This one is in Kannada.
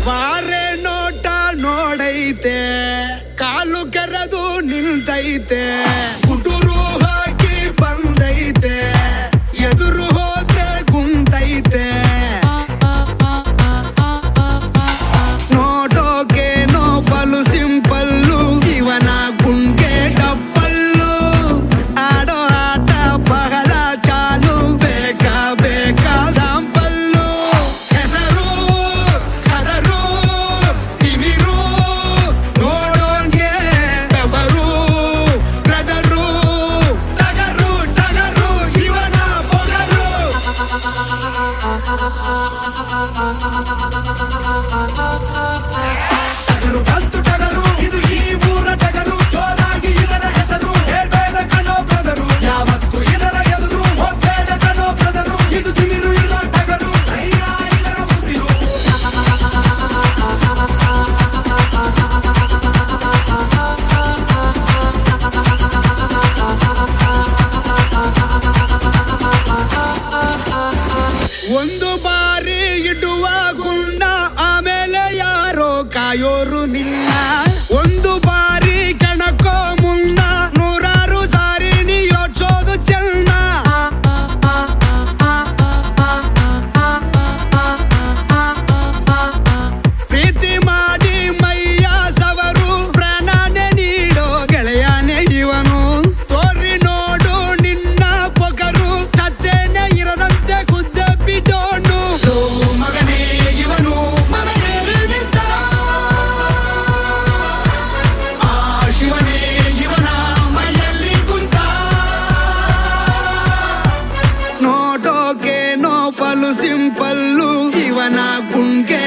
ಬಾರೆ ನೋಟ ನೋಡೈತೆ, ಕಾಲು ಕೆರೆದು ನಿಲ್ತೈತೆ, ಗುಡುರು ಹಾಕಿ ಬಂದೈತೆ, ಎದುರು ಹೋದ್ರೆ ಗುಂತೈತೆ. ನೋಡೋಕೇನೋ ಬಲು ಸಿಂಪಲ್ಲು, ಇವನ ಗುಂಗೆ ಡಬ್ಬಲ್ಲು. ಆಡೋ ಆಟ ಬಹಳ ಚಾಲು, ಬೇಕಾ ಬೇಕಾ ಸಾಂಪಲ್ಲು. ಹೆಸರು ಕದರು ತಿಮಿರು, ನೋಡೋನ್ಗೆ ಬೆವರು ಬ್ರದರು. ಟಗರು ಟಗರು ಇವನ ಪೊಗರು. ಟಗರು ಬಂತು ಟಗರು, ಇದು ಈ ಊರ ಟಗರು. ಜೋರಾಗಿ ಇದರ ಹೆಸರು ಹೇಳ್ಬೇಡ ಕಣೋ ಬ್ರದರು. ಯಾವತ್ತು ಇದರ ಎದುರು ಹೋಗ್ಬೇಡ ಕಣೋ ಬ್ರದರು. ಇದು ತಿಮಿರು ಇರೋ ಟಗರು, ಧೈರ್ಯ ಇದರ ಉಸಿರು. ಒಂದು ಬಾರಿ ಇಡುವ ಗುಂಡ, ಆಮೇಲೆ ಯಾರೋ ಕಾಯೋರು ನಿನ್ನ. ಒಂದು ಬಾರಿ ಕೆಣಕೋ ಮುನ್ನ, ನೂರಾರು ಸಾರಿ ನೀ ಯೋಚೋದು ಚೆನ್ನ. ಪ್ರೀತಿ ಮಾಡಿ ಮೈಯ ಸವರು, ಪ್ರಾಣನೆ ನೀಡೋ ಗೆಳೆಯನೇ ಇವನು. ತೋರಿ ನೋಡು ನಿನ್ನ ಪೊಗರು, ಸತ್ತೇನೆ ಇರದಂತೆ ಖುದ್ದ ಬಿಡೋನು. ಮಗನೇ ಇವನು ಮಗನೇರಿ ನಿಂತ, ಆ ಶಿವನೇ ಇವನ ಮೈಯಲ್ಲಿ ಕುಂತ. ನೋಡೋಕೇನೋ ಬಲು ಸಿಂಪಲ್ಲು, ಇವನ ಗುಂಗೆ